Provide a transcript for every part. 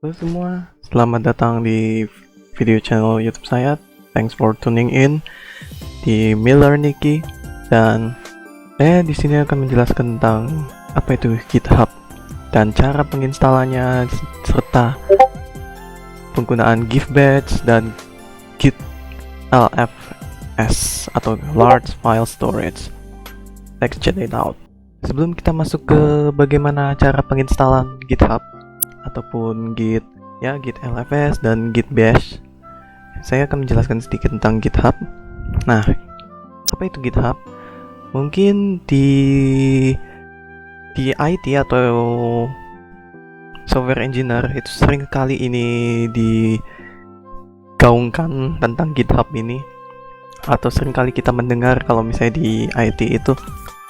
Halo semua, selamat datang di video channel YouTube saya. Thanks for tuning in di Miller Nicky, dan saya di sini akan menjelaskan tentang apa itu GitHub dan cara penginstalannya serta penggunaan GitBatch dan Git LFS atau Large File Storage. Let's check it out. Sebelum kita masuk ke bagaimana cara penginstalan GitHub ataupun Git LFS dan Git Bash, saya akan menjelaskan sedikit tentang GitHub. Nah, apa itu GitHub? Mungkin di IT atau software engineer itu sering kali ini digaungkan tentang GitHub ini, atau sering kali kita mendengar kalau misalnya di IT itu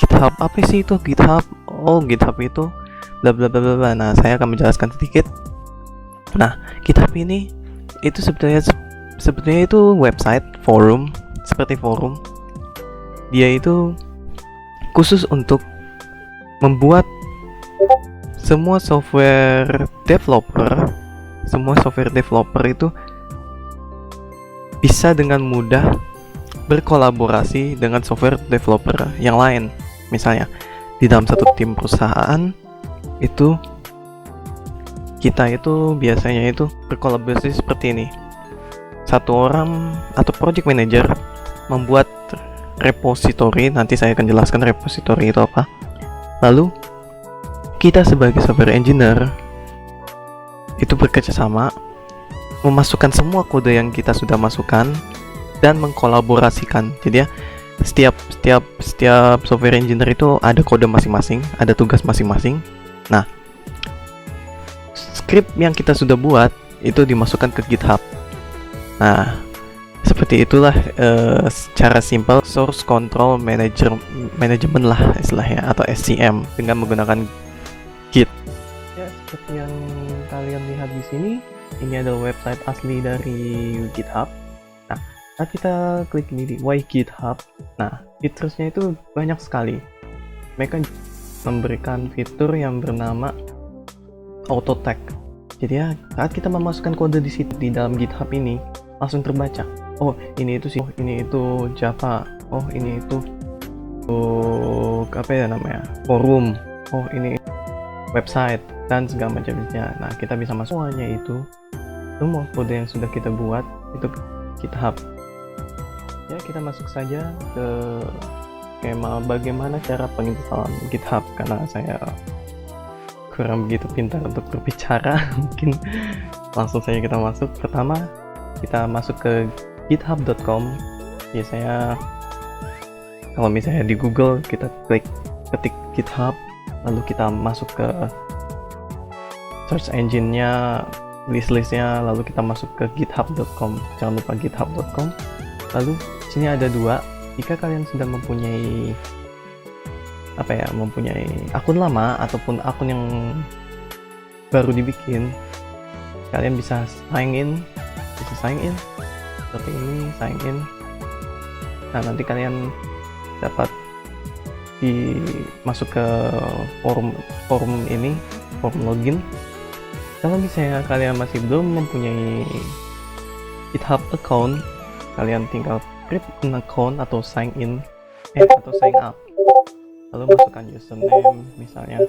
GitHub, apa sih itu GitHub? Oh, GitHub itu bla bla bla bla. Nah, saya akan menjelaskan sedikit. Nah, GitHub ini itu sebetulnya itu website forum, seperti forum. Dia itu khusus untuk membuat semua software developer itu bisa dengan mudah berkolaborasi dengan software developer yang lain. Misalnya di dalam satu tim perusahaan itu kita itu biasanya itu berkolaborasi seperti ini. Satu orang atau project manager membuat repository, nanti saya akan jelaskan repository itu apa. Lalu kita sebagai software engineer itu bekerja sama memasukkan semua kode yang kita sudah masukkan dan mengkolaborasikan. Jadi ya, setiap software engineer itu ada kode masing-masing, ada tugas masing-masing. Nah, script yang kita sudah buat itu dimasukkan ke GitHub. Nah, seperti itulah secara simpel source control management lah istilahnya, atau SCM, dengan menggunakan Git. Ya, seperti yang kalian lihat di sini, ini adalah website asli dari GitHub. Nah, saat kita klik ini di Why GitHub, nah, featuresnya itu banyak sekali. Mereka memberikan fitur yang bernama auto tag. Jadi ya, saat kita memasukkan kode di situ di dalam GitHub ini, langsung terbaca. Oh, ini itu sih. Oh, ini itu Java. Oh, ini itu apa ya namanya? Forum. Oh, ini website dan segala macamnya. Nah, kita bisa masuk semuanya itu. Semua kode yang sudah kita buat itu GitHub. Ya, kita masuk saja ke skema bagaimana cara penginstalan GitHub, karena saya kurang begitu pintar untuk berbicara. Mungkin langsung saja kita masuk. Pertama, kita masuk ke github.com. Biasanya kalau misalnya di Google kita ketik GitHub, lalu kita masuk ke search engine-nya, list-listnya, lalu kita masuk ke github.com. Jangan lupa github.com. Lalu sini ada dua. Jika kalian sudah mempunyai akun lama ataupun akun yang baru dibikin, kalian bisa sign in seperti ini, sign in. Nah, nanti kalian dapat masuk ke forum ini, forum login. Kalau misalnya kalian masih belum mempunyai GitHub account, kalian tinggal create an account atau sign up. Lalu masukkan username, misalnya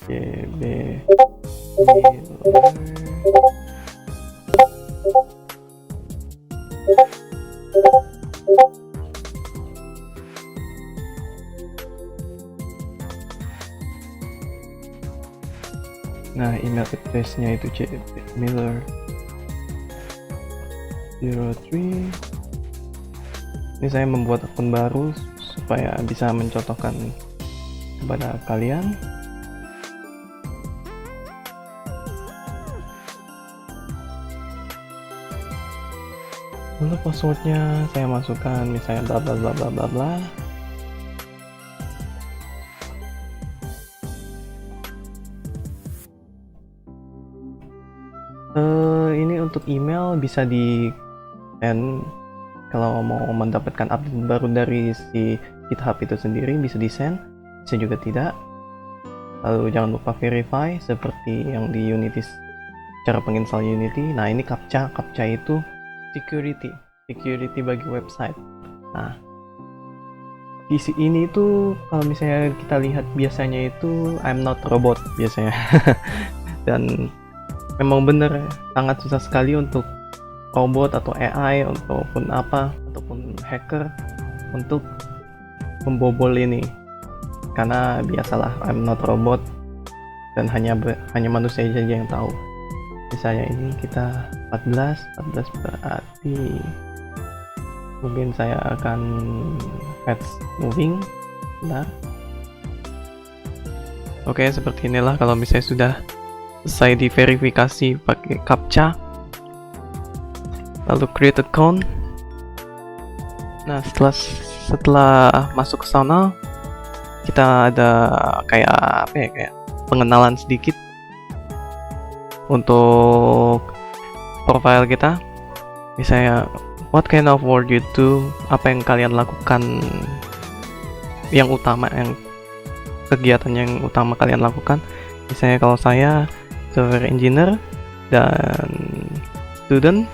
JB Miller. Nah, email address-nya itu JB Miller 03. Ini saya membuat akun baru supaya bisa mencontohkan kepada kalian. Lalu passwordnya saya masukkan, misalnya bla bla bla bla bla bla. Ini untuk email bisa di send. Kalau mau mendapatkan update baru dari si GitHub itu sendiri, bisa di send, bisa juga tidak. Lalu jangan lupa verify seperti yang di Unity, cara penginstall Unity. Nah, ini CAPTCHA. CAPTCHA itu security bagi website. Nah, di ini itu kalau misalnya kita lihat biasanya itu I'm not robot biasanya. Dan memang benar sangat susah sekali untuk robot atau AI ataupun hacker untuk membobol ini, karena biasalah I'm not robot dan hanya manusia saja yang tahu. Misalnya ini kita 14 berarti mungkin saya akan add moving. Bentar. Oke, seperti inilah kalau misalnya sudah selesai diverifikasi pakai CAPTCHA. Lalu create account. Nah, setelah masuk ke sana, kita ada kayak pengenalan sedikit untuk profile kita. Misalnya what kind of work you do, apa yang kalian lakukan yang utama, yang kegiatan yang utama kalian lakukan. Misalnya kalau saya software engineer dan student,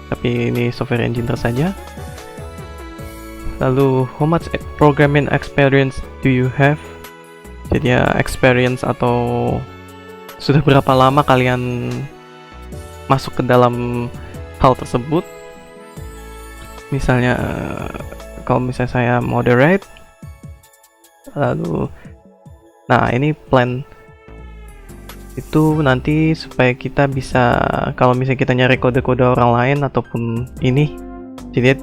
tapi ini software engineer saja. Lalu how much programming experience do you have? Jadi ya experience atau sudah berapa lama kalian masuk ke dalam hal tersebut. Misalnya kalau misalnya saya moderate, lalu nah ini plan itu nanti supaya kita bisa, kalau misalnya kita nyari kode-kode orang lain ataupun ini, jadi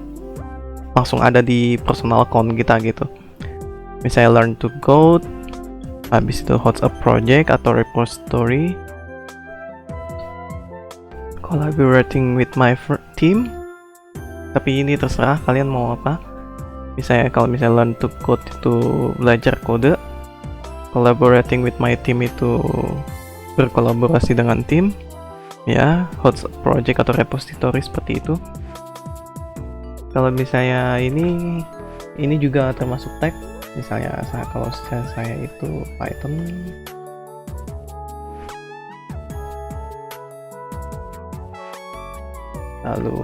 langsung ada di personal account kita gitu. Misalnya learn to code, habis itu host a project atau repository, collaborating with my team. Tapi ini terserah kalian mau apa. Misalnya kalau misalnya learn to code itu belajar kode, collaborating with my team itu berkolaborasi dengan tim, ya, host project atau repository seperti itu. Kalau misalnya ini juga termasuk tag. Misalnya kalau saya itu Python, lalu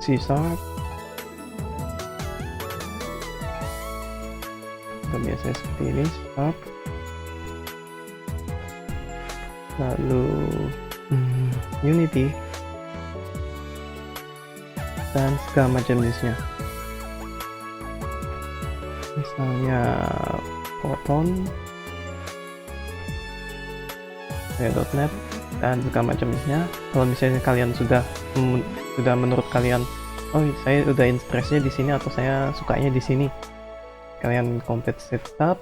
C#, atau biasanya seperti ini, C#, lalu Unity dan segala macam jenisnya. Misalnya Python, .NET dan segala macam jenisnya. Kalau misalnya kalian sudah menurut kalian, oh saya udah interestnya di sini atau saya sukanya di sini, kalian complete setup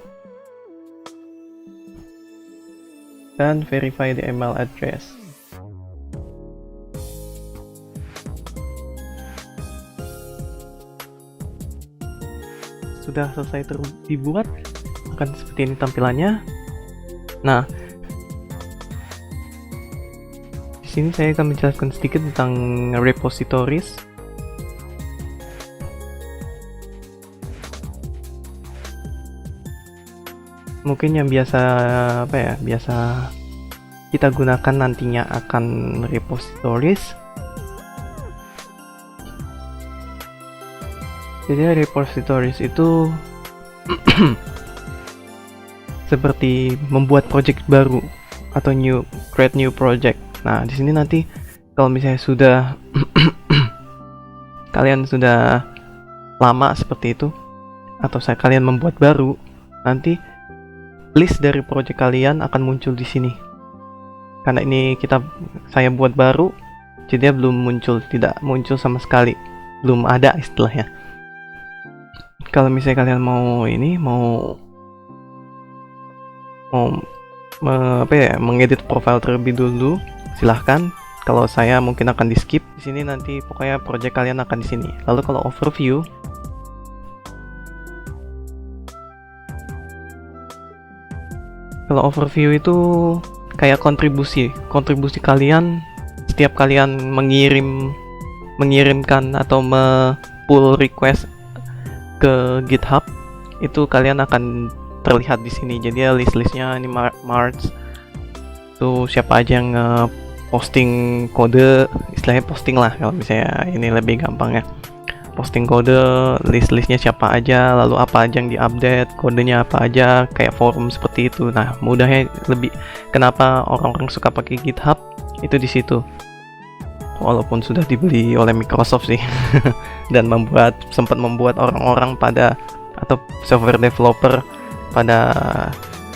dan verify the email address. Sudah selesai dibuat, akan seperti ini tampilannya. Nah, di sini saya akan menjelaskan sedikit tentang repositories. Mungkin yang biasa kita gunakan nantinya akan repositories. Jadi repositories itu seperti membuat project baru atau create new project. Nah, di sini nanti kalau misalnya sudah kalian sudah lama seperti itu, atau kalian membuat baru, nanti list dari project kalian akan muncul di sini. Karena ini saya buat baru, jadi tidak muncul sama sekali, belum ada istilahnya. Kalau misalnya kalian mau mengedit profile terlebih dulu, silahkan. Kalau saya mungkin akan di skip. Di sini nanti pokoknya project kalian akan di sini. Lalu kalau overview, itu kayak kontribusi kalian. Setiap kalian mengirimkan atau pull request ke GitHub, itu kalian akan terlihat di sini. Jadi ya list-listnya ini March tuh siapa aja yang posting kode, istilahnya posting lah kalau misalnya ini lebih gampang ya, posting kode, list-listnya siapa aja, lalu apa aja yang diupdate, kodenya apa aja, kayak forum seperti itu. Nah, mudahnya lebih, kenapa orang-orang suka pakai GitHub itu di situ, walaupun sudah dibeli oleh Microsoft sih dan sempat membuat orang-orang pada, atau software developer pada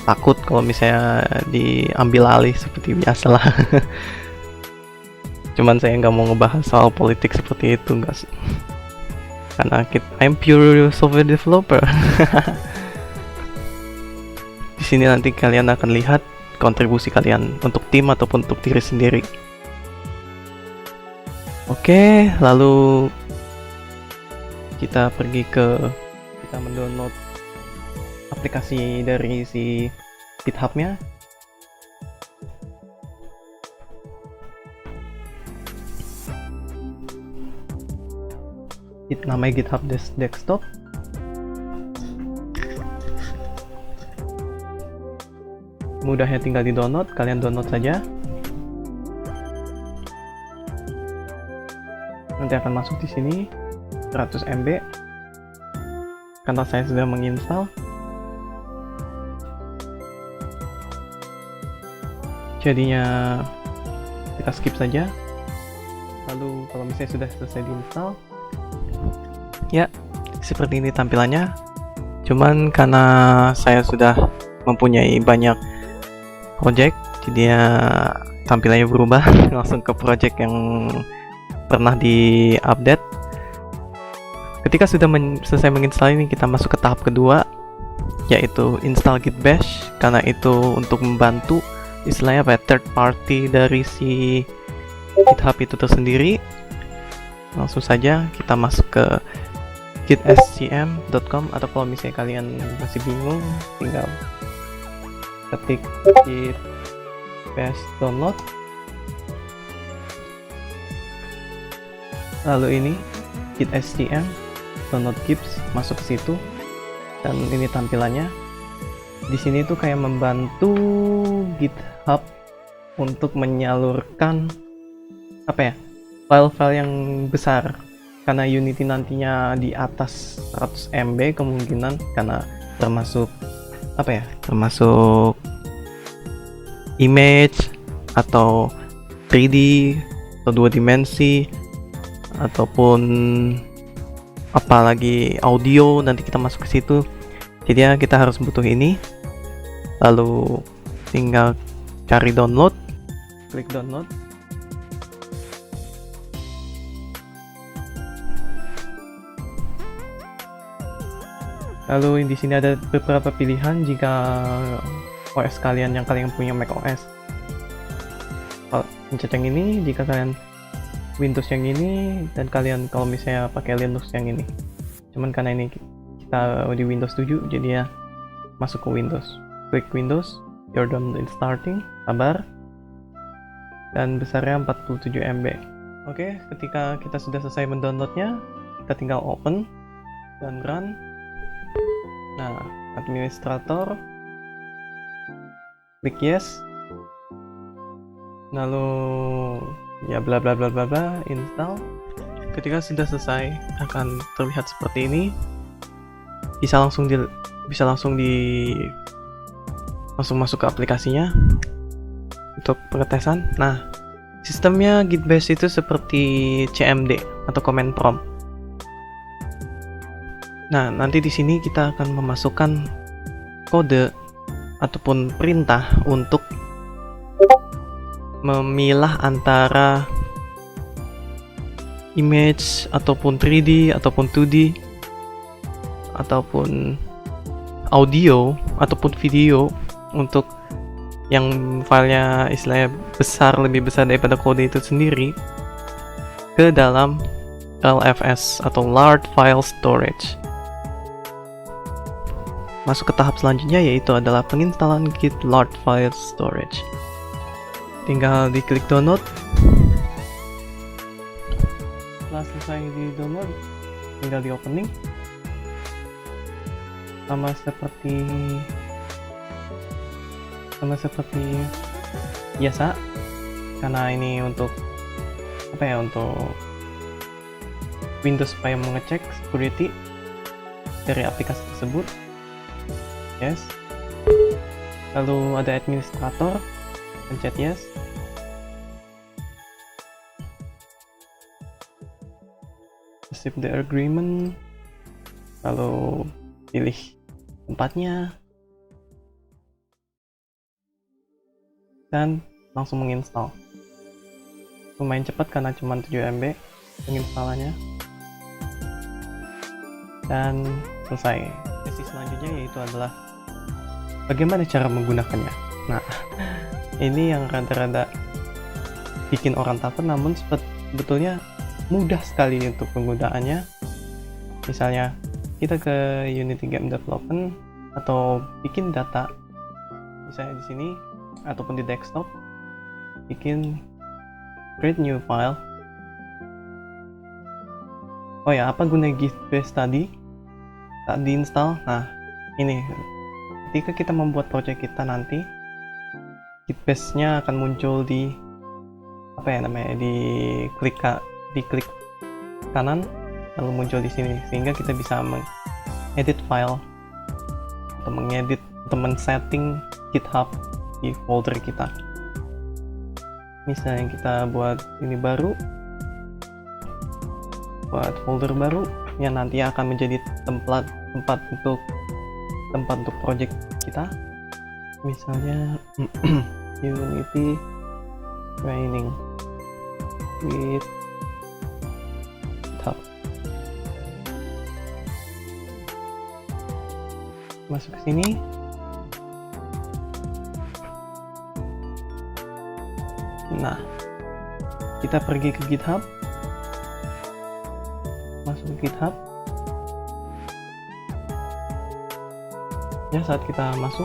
takut kalau misalnya diambil alih seperti biasa lah. Cuman saya nggak mau ngebahas soal politik seperti itu, guys, karena I'm pure software developer. Di sini nanti kalian akan lihat kontribusi kalian untuk tim ataupun untuk diri sendiri. Oke, lalu kita mendownload aplikasi dari si GitHub-nya. Namanya GitHub Desktop. Mudahnya tinggal di download, kalian download saja. Nanti akan masuk di sini 100 MB. Karena saya sudah menginstal. Jadinya kita skip saja. Lalu kalau misalnya sudah selesai diinstal, ya seperti ini tampilannya. Cuman karena saya sudah mempunyai banyak project, jadi ya tampilannya berubah langsung ke project yang pernah di-update. Ketika sudah selesai menginstal ini, kita masuk ke tahap kedua, yaitu install git bash, karena itu untuk membantu istilahnya apa ya, third party dari si GitHub itu tersendiri. Langsung saja kita masuk ke gitscm.com, atau kalau misalnya kalian masih bingung, tinggal ketik git bash download, lalu ini gitscm download gips, masuk ke situ, dan ini tampilannya. Di sini tuh kayak membantu GitHub untuk menyalurkan apa ya, file-file yang besar, karena Unity nantinya di atas 100 MB kemungkinan, karena termasuk apa ya, termasuk image atau 3D atau 2 dimensi, ataupun apalagi audio, nanti kita masuk ke situ. Jadi ya kita harus butuh ini. Lalu tinggal cari download, klik download. Lalu di sini ada beberapa pilihan jika OS kalian yang kalian punya Mac OS. Kalau pencet yang ini jika kalian Windows yang ini, dan kalian kalau misalnya pakai Linux yang ini. Cuman karena ini kita di Windows 7, jadi ya masuk ke Windows. Klik Windows, you're done starting, sabar. Dan besarnya 47 MB. Oke, ketika kita sudah selesai mendownloadnya, kita tinggal open dan run. Nah, administrator, klik yes. Lalu ya bla bla bla bla bla, install. Ketika sudah selesai akan terlihat seperti ini. Bisa langsung masuk ke aplikasinya untuk pengetesan. Nah, sistemnya Git Bash itu seperti CMD atau command prompt. Nah, nanti di sini kita akan memasukkan kode ataupun perintah untuk memilah antara image ataupun 3D ataupun 2D ataupun audio ataupun video, untuk yang filenya istilahnya lebih besar daripada kode itu sendiri, ke dalam LFS atau Large File Storage. Masuk ke tahap selanjutnya, yaitu adalah penginstalan Git Large File Storage. Tinggal diklik download. Setelah selesai di download, tinggal di opening. sama seperti biasa, karena ini untuk apa ya, untuk Windows supaya mengecek security dari aplikasi tersebut. Yes. Lalu ada administrator, pencet yes. Accept the agreement, lalu pilih tempatnya dan langsung menginstal. Lumayan cepat karena cuma 7 MB penginstalannya, dan selesai. Sesi selanjutnya yaitu adalah bagaimana cara menggunakannya. Nah, ini yang rada-rada bikin orang takut, namun sebetulnya mudah sekali untuk penggunaannya. Misalnya kita ke Unity Game Development atau bikin data, misalnya di sini ataupun di desktop, bikin create new file. Oh ya, apa guna Git base tadi saat diinstal? Nah, ini ketika kita membuat project kita nanti, Git base-nya akan muncul di apa ya namanya, di klik kanan lalu muncul di sini, sehingga kita bisa mengedit file atau mengedit atau men-setting GitHub di folder kita. Misalnya kita buat ini baru, buat folder baru yang nanti akan menjadi tempat untuk project kita. Misalnya Unity training with GitHub. Masuk ke sini. Nah, kita pergi ke GitHub, masuk ke GitHub. Ya, saat kita masuk,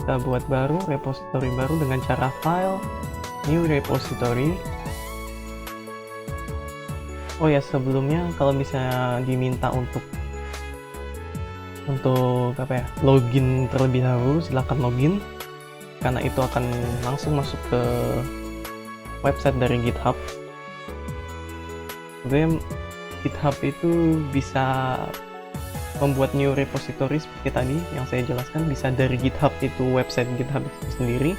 kita buat baru repository baru dengan cara file new repository. Oh ya, sebelumnya kalau misalnya diminta untuk apa ya, login terlebih dahulu, silakan login, karena itu akan langsung masuk ke website dari GitHub. Kemudian GitHub itu bisa membuat new repository seperti tadi yang saya jelaskan, bisa dari GitHub itu, website GitHub itu sendiri,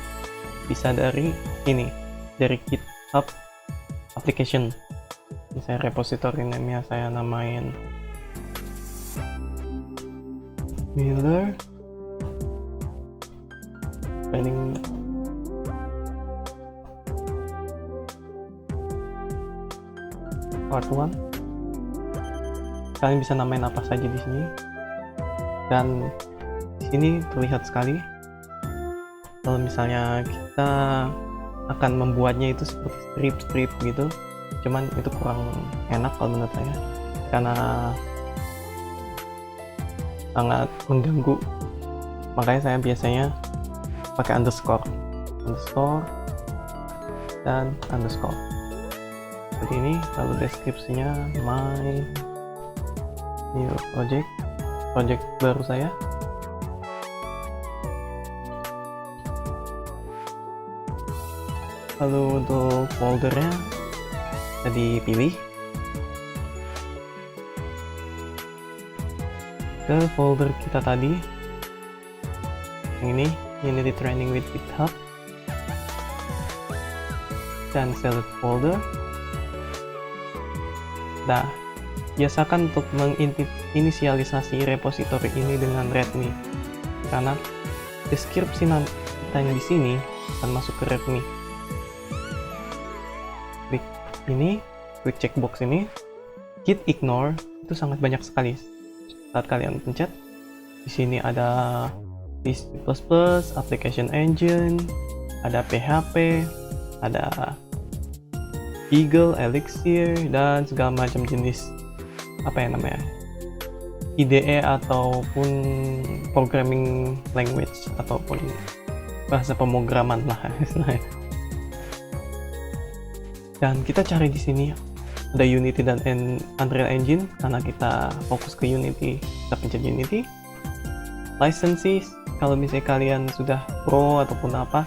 bisa dari ini, dari GitHub application. Misalnya repository name-nya saya namain Miller Training Part 1. Kalian bisa namain apa saja di sini, dan di sini terlihat sekali kalau misalnya kita akan membuatnya itu seperti strip gitu, cuman itu kurang enak kalau menurut saya karena sangat mengganggu. Makanya saya biasanya pakai underscore dan underscore seperti ini. Lalu deskripsinya my new project baru saya. Lalu untuk foldernya bisa dipilih ke folder kita tadi yang ini, Unity Training with GitHub, dan select folder. Nah, biasakan untuk menginisialisasi repository ini dengan readme, karena deskripsi nantinya di sini akan masuk ke readme. Klik ini, klik checkbox ini, git ignore, itu sangat banyak sekali. Saat kalian pencet, di sini ada C++, application engine, ada PHP, ada Eagle, Elixir, dan segala macam jenis apa ya namanya, IDE ataupun programming language ataupun bahasa pemrograman lah istilahnya. Dan kita cari di sini ada Unity dan Unreal Engine. Karena kita fokus ke Unity, kita pencet Unity. Licenses, kalau misalnya kalian sudah pro ataupun apa,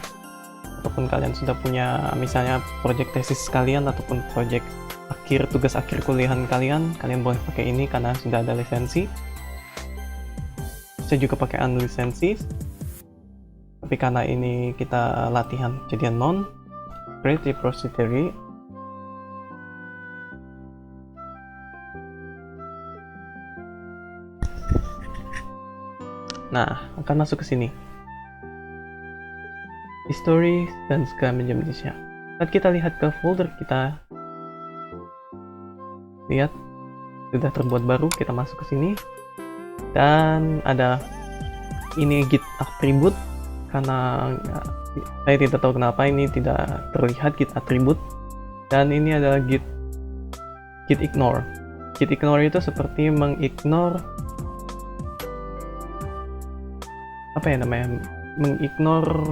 ataupun kalian sudah punya misalnya project tesis kalian ataupun project akhir, tugas akhir kuliahan kalian boleh pakai ini karena sudah ada lisensi. Bisa juga pakai unlicenses, tapi karena ini kita latihan jadi non. Create repository. Nah, akan masuk ke sini. History dan segala macam Indonesia. Saat kita lihat ke folder kita, lihat sudah terbuat baru, kita masuk ke sini dan ada ini git attribute. Karena saya tidak tahu kenapa ini tidak terlihat git attribute, dan ini adalah git ignore. Git ignore itu seperti mengignore apa ya namanya, mengignore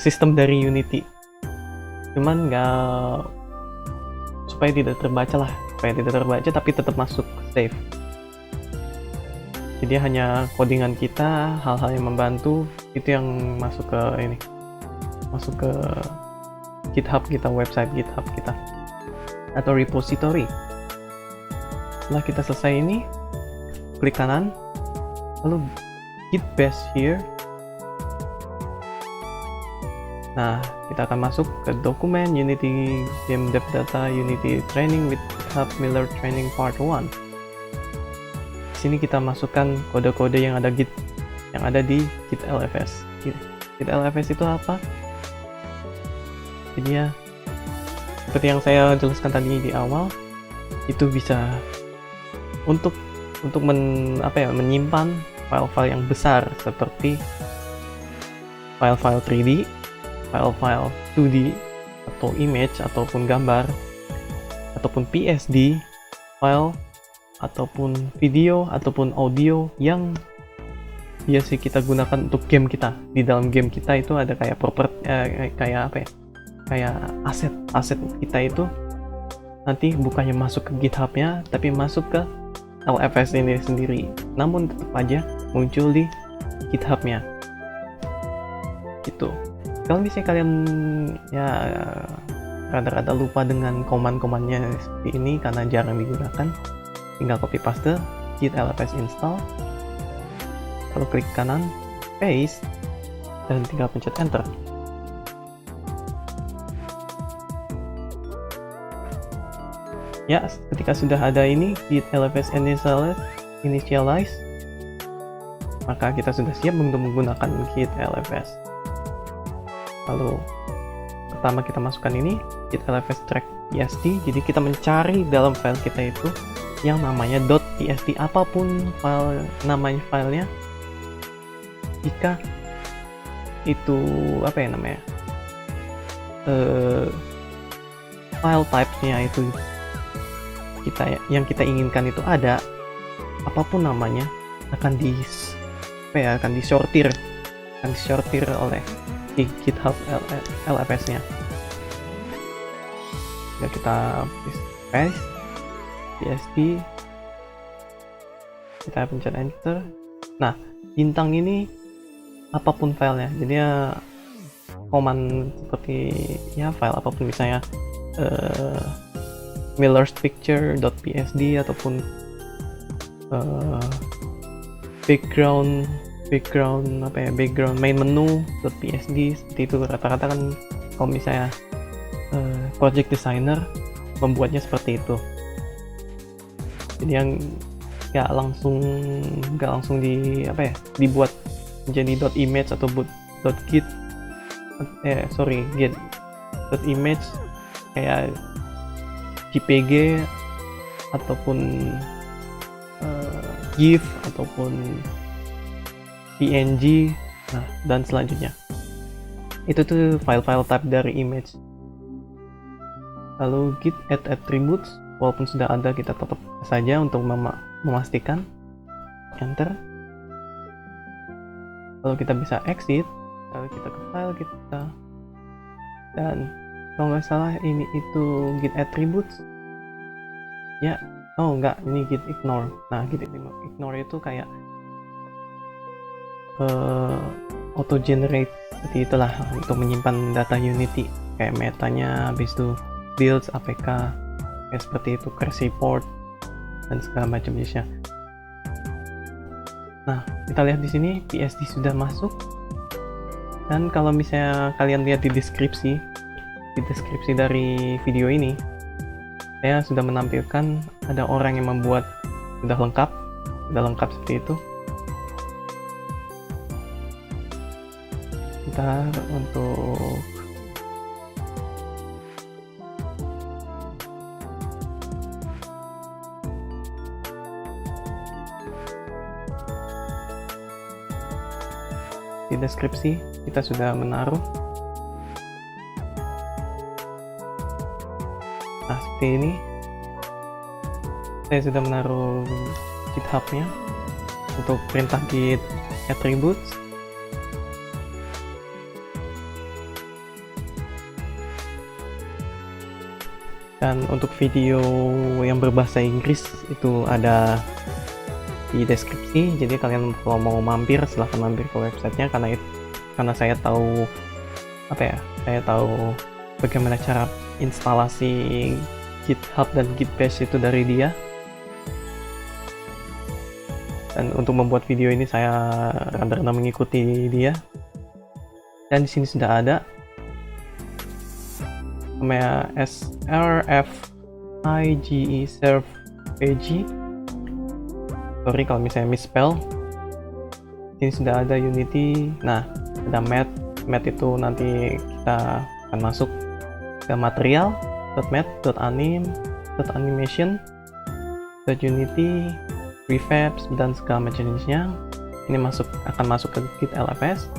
sistem dari Unity, cuman nggak, supaya tidak terbaca tapi tetap masuk save. Jadi hanya codingan kita, hal-hal yang membantu itu yang masuk ke ini, masuk ke GitHub kita, website GitHub kita atau repository. Setelah kita selesai ini, klik kanan, lalu git bash here. Nah, kita akan masuk ke dokumen Unity Game Dev Data Unity Training with GitHub Miller Training Part 1. Di sini kita masukkan kode-kode yang ada di git LFS. Git LFS itu apa? Jadi ya, seperti yang saya jelaskan tadi di awal, itu bisa untuk menyimpan file-file yang besar seperti file-file 3D, file-file 2D atau image ataupun gambar ataupun PSD file ataupun video ataupun audio yang biasa kita gunakan untuk game kita. Di dalam game kita itu ada kayak kayak aset kita itu nanti bukannya masuk ke GitHub-nya tapi masuk ke LFS ini sendiri, namun tetap aja muncul di GitHub-nya gitu. Kalau misalnya kalian ya rada-rada lupa dengan command-commandnya seperti ini karena jarang digunakan, tinggal copy paste git lfs install, lalu klik kanan paste dan tinggal pencet enter. Ya, ketika sudah ada ini git lfs initialize, maka kita sudah siap untuk menggunakan git lfs. Lalu pertama kita masukkan ini git lfs track psd. Jadi kita mencari dalam file kita itu yang namanya .psd, apapun namanya filenya, jika itu file type-nya itu yang kita inginkan itu ada, apapun namanya akan disortir oleh GitHub LFS-nya. Ya, kita paste PSD, kita pencet enter. Nah, bintang ini apapun filenya, jadi ya command seperti ya file apapun, misalnya Miller's picture.psd ataupun background main menu.psd, seperti itu. Rata-rata kan kalau misalnya project designer membuatnya seperti itu. Jadi yang nggak langsung dibuat menjadi .image atau .git .image kayak JPG ataupun GIF ataupun PNG, dan selanjutnya itu tuh file-file type dari image. Lalu git add attributes, walaupun sudah ada kita tetap saja untuk memastikan, enter. Lalu kita bisa exit, lalu kita ke file kita dan kalau nggak salah ini itu git attributes ya. Oh enggak, ini git ignore. Nah, git ignore itu kayak auto generate seperti itulah untuk menyimpan data Unity kayak metanya, habis itu builds apk kayak seperti itu, crash report dan segala macam jenisnya. Nah, kita lihat di sini PSD sudah masuk. Dan kalau misalnya kalian lihat di deskripsi dari video ini, saya sudah menampilkan ada orang yang membuat sudah lengkap seperti itu. Bentar untuk di deskripsi kita sudah menaruh. Nah, seperti ini saya sudah menaruh GitHub-nya untuk perintah git attributes. Dan untuk video yang berbahasa Inggris itu ada di deskripsi, jadi kalian kalau mau mampir silahkan mampir ke websitenya, karena saya tahu saya tahu bagaimana cara instalasi GitHub dan Git Bash itu dari dia. Dan untuk membuat video ini saya rada-rada mengikuti dia. Dan di sini sudah ada namanya srfige serve pg. Sorry kalau misalnya misspell. Ini sudah ada Unity. Nah, ada mat itu nanti kita akan masuk ke material .mat, .anim, .animation, .unity, prefabs dan segala macam jenisnya. Ini akan masuk ke git lfs,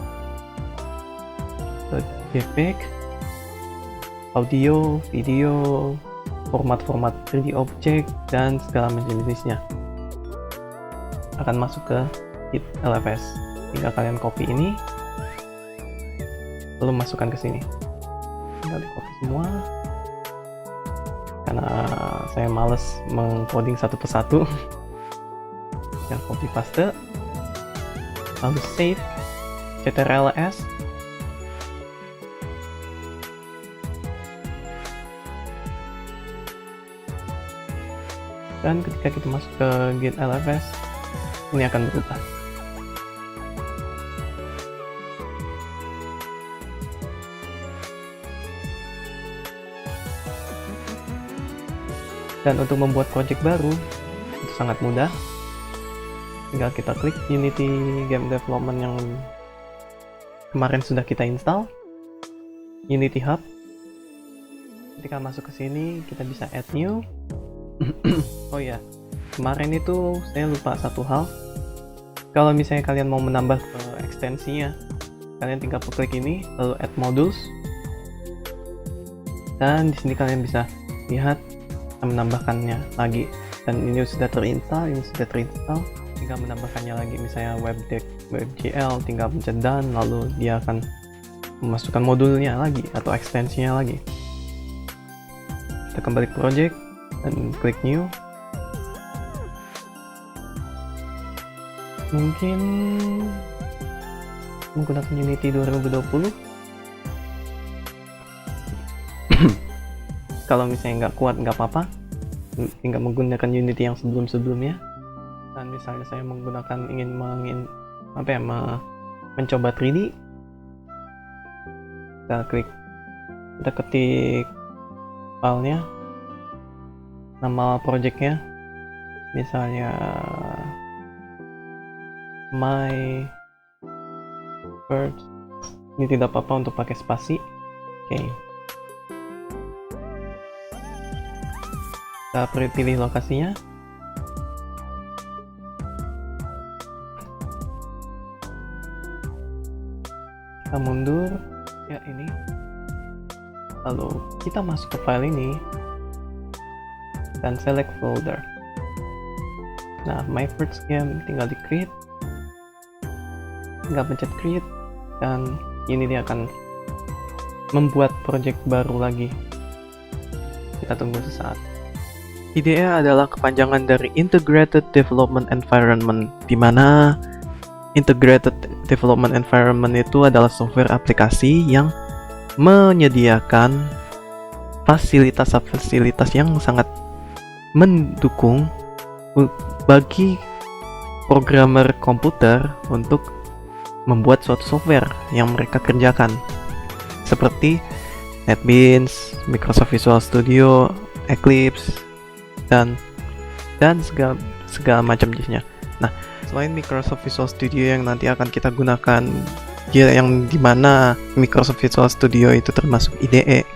.jpeg, audio, video, format 3D object dan segala macam jenisnya akan masuk ke git lfs. Tinggal kalian copy ini lalu masukkan ke sini. Tinggal di copy semua karena saya males mengcoding satu persatu. Tinggal copy paste lalu save ctrls. Dan ketika kita masuk ke git lfs, ini akan berubah. Dan untuk membuat project baru itu sangat mudah. Tinggal kita klik Unity Game Development yang kemarin sudah kita install, Unity Hub. Ketika masuk ke sini kita bisa add new. Oh ya, kemarin itu saya lupa satu hal. Kalau misalnya kalian mau menambah ekstensinya, kalian tinggal klik ini lalu add modules. Dan di sini kalian bisa lihat menambahkannya lagi. Dan ini sudah terinstall, tinggal menambahkannya lagi. Misalnya WebGL, tinggal pencet done, lalu dia akan memasukkan modulnya lagi atau ekstensinya lagi. Kita kembali ke project dan klik new. Mungkin menggunakan Unity 2020. Kalau misalnya nggak kuat nggak apa-apa, tinggal menggunakan Unity yang sebelumnya. Dan misalnya saya ingin mencoba 3D, kita ketik filenya, nama projectnya, misalnya my first. Ini tidak apa-apa untuk pakai spasi. Oke. Kita pilih lokasinya. Kita mundur ya ini. Lalu kita masuk ke file ini dan select folder. Nah, my first game tinggal di create. Tinggal pencet create dan ini dia akan membuat project baru lagi. Kita tunggu sesaat. IDE adalah kepanjangan dari Integrated Development Environment, di mana Integrated Development Environment itu adalah software aplikasi yang menyediakan fasilitas-fasilitas yang sangat mendukung bagi programmer komputer untuk membuat suatu software yang mereka kerjakan, seperti NetBeans, Microsoft Visual Studio, Eclipse, dan segala macam jenisnya. Nah, selain Microsoft Visual Studio yang nanti akan kita gunakan, yang dimana Microsoft Visual Studio itu termasuk IDE,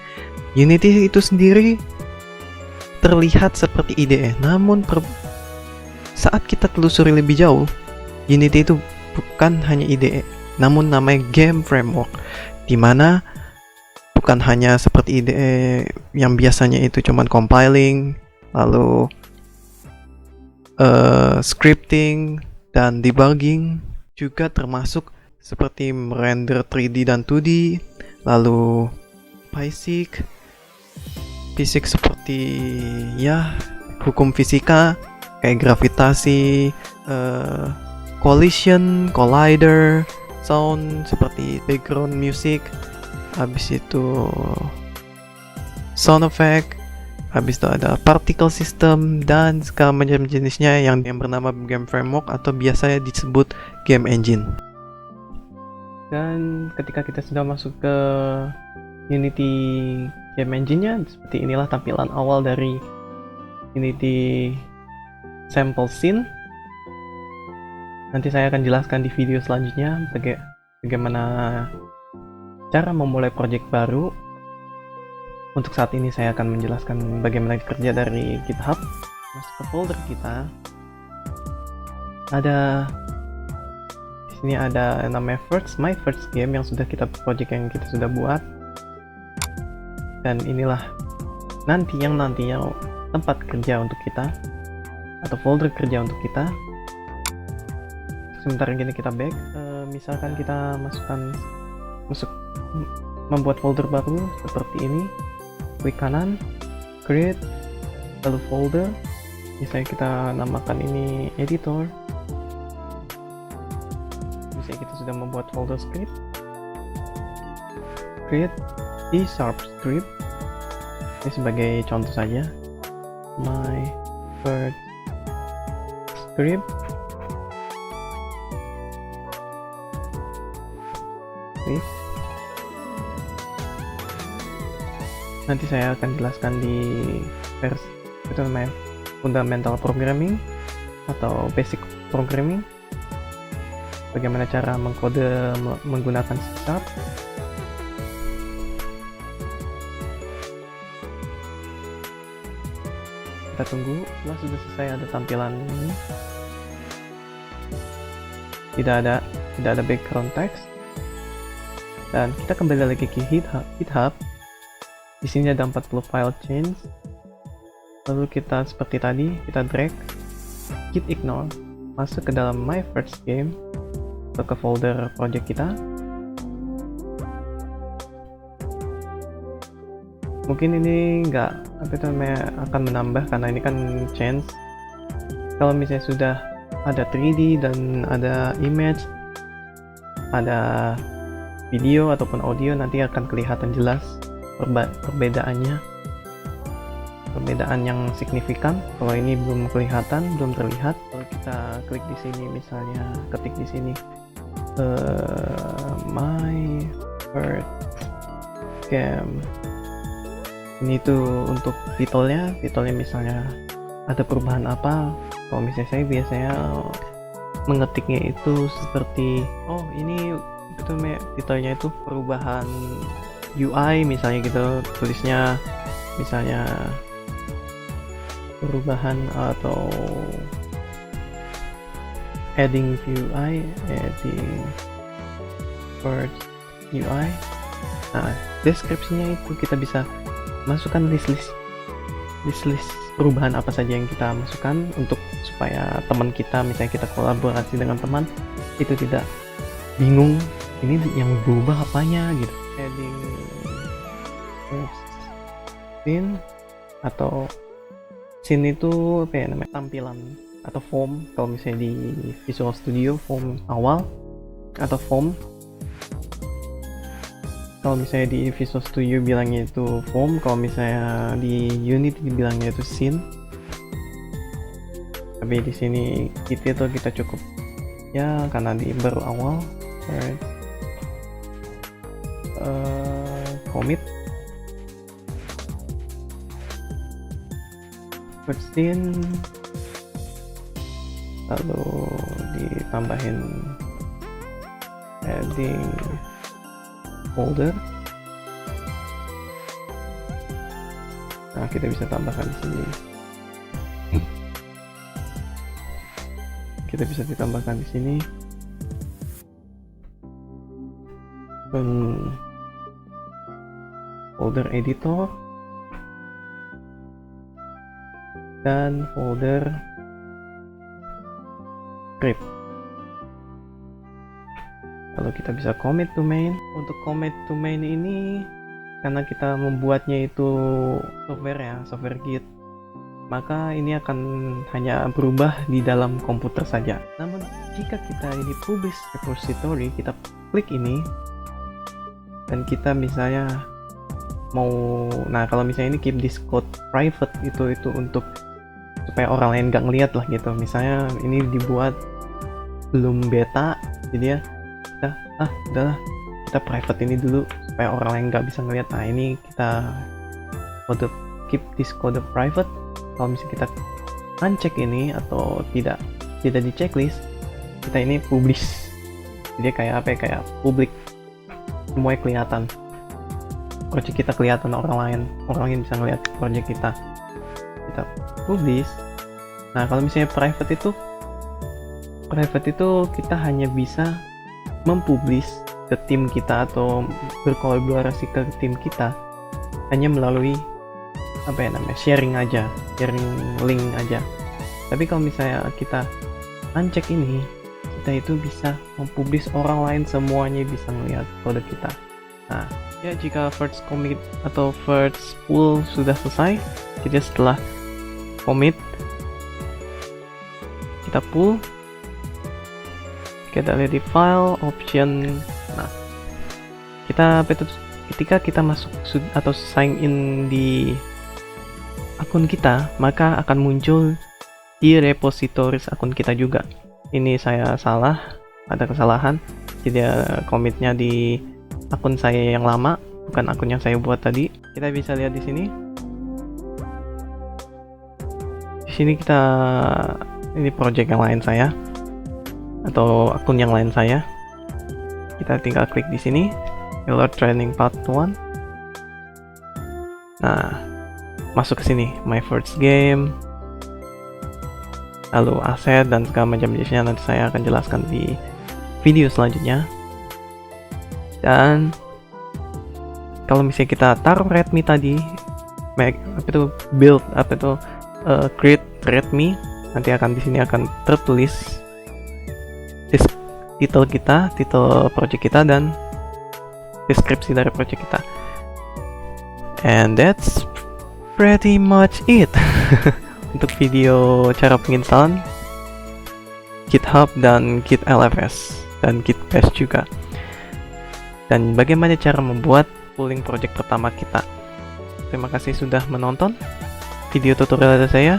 Unity itu sendiri terlihat seperti IDE. Namun saat kita telusuri lebih jauh, Unity itu bukan hanya IDE, namun namanya Game Framework, dimana bukan hanya seperti IDE yang biasanya itu cuman compiling, lalu scripting dan debugging, juga termasuk seperti merender 3D dan 2D, lalu fisik seperti ya hukum fisika kayak gravitasi, collision, collider, sound seperti background music, habis itu sound effect, habis itu ada particle system dan segala macam jenisnya yang bernama Game Framework atau biasanya disebut Game Engine. Dan ketika kita sudah masuk ke Unity Game Engine-nya, seperti inilah tampilan awal dari Unity Sample Scene. Nanti saya akan jelaskan di video selanjutnya bagaimana cara memulai project baru. Untuk saat ini saya akan menjelaskan bagaimana kerja dari GitHub. Masuk ke folder kita. Di sini ada namanya My First Game yang sudah project yang kita sudah buat. Dan inilah nantinya tempat kerja untuk kita atau folder kerja untuk kita. Sebentar gini kita back. Misalkan kita membuat folder baru seperti ini. Klik kanan, create, lalu folder. Misalnya kita namakan ini editor. Misalnya kita sudah membuat folder script. Create C# script. Ini sebagai contoh saja. My first script. Save. Nanti saya akan jelaskan di versi itu namanya fundamental programming atau basic programming, bagaimana cara mengkode menggunakan C#. Kita tunggu. Setelah sudah selesai ada tampilan ini, tidak ada background text, dan kita kembali lagi ke GitHub. Di sini ada 40 file change. Lalu kita seperti tadi, kita drag git ignore masuk ke dalam My First Game atau ke folder project kita. Mungkin ini akan menambah karena ini kan change. Kalau misalnya sudah ada 3D dan ada image, ada video ataupun audio, nanti akan kelihatan jelas perbedaan yang signifikan. Kalau ini belum terlihat. Kalau kita klik di sini, misalnya ketik di sini My First Game, ini tuh untuk titelnya misalnya ada perubahan apa. Kalau misalnya saya biasanya mengetiknya itu seperti ini titelnya itu perubahan UI, misalnya gitu, tulisnya misalnya perubahan atau adding first UI. Nah, deskripsinya itu kita bisa masukkan list perubahan apa saja yang kita masukkan untuk supaya teman kita, misalnya kita kolaborasi dengan teman, itu tidak bingung ini yang berubah apanya gitu. Adding scene atau scene itu apa ya namanya, tampilan atau form. Kalau misalnya di Visual Studio form awal atau form, kalau misalnya di Visual Studio bilangnya itu form, kalau misalnya di Unity bilangnya itu scene. Tapi di sini kita cukup ya karena di baru awal. Commit first scene, lalu ditambahin adding folder. Nah, kita bisa tambahkan di sini. Kita bisa ditambahkan di sini. Dan folder editor dan folder script. Lalu kita bisa commit to main. Untuk commit to main ini, karena kita membuatnya itu software Git, maka ini akan hanya berubah di dalam komputer saja. Namun jika kita ini publish repository, kita klik ini dan kita misalnya kalau misalnya ini keep this code private, itu untuk supaya orang lain nggak ngeliat lah gitu. Misalnya ini dibuat belum beta, jadi ya udahlah kita private ini dulu supaya orang lain nggak bisa ngeliat. Nah, ini kita kode keep this code private. Kalau misalnya kita uncheck ini atau tidak di checklist, kita ini publish. Jadi kayak apa ya, kayak publik, semuanya kelihatan. Project kita kelihatan, orang lain bisa ngeliat project kita publish. Nah, kalau misalnya private itu kita hanya bisa mempublish ke tim kita atau berkolaborasi ke tim kita hanya melalui sharing link aja. Tapi kalau misalnya kita uncheck ini, kita itu bisa mempublish, orang lain semuanya bisa melihat kode kita. Nah, ya jika first commit atau first pull sudah selesai, jadi setelah commit kita pull, kita lihat di file option. Nah, ketika kita masuk atau sign in di akun kita, maka akan muncul di repositories akun kita juga. Ini saya ada kesalahan, jadi commitnya di akun saya yang lama, bukan akun yang saya buat tadi. Kita bisa lihat di sini. Di sini ini project yang lain saya atau akun yang lain saya. Kita tinggal klik di sini, Alert Training Part 1. Nah, masuk ke sini, My First Game, lalu aset dan segala macam jenisnya nanti saya akan jelaskan di video selanjutnya. Dan kalau misalnya kita taruh readme tadi, create readme, nanti akan di sini akan tertulis title project kita dan deskripsi dari project kita. And that's pretty much it untuk video cara penginstalan GitHub dan Git LFS dan Git Bash juga, dan bagaimana cara membuat pooling project pertama kita. Terima kasih sudah menonton video tutorial dari saya,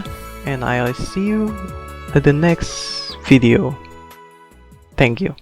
and I'll see you at the next video. Thank you.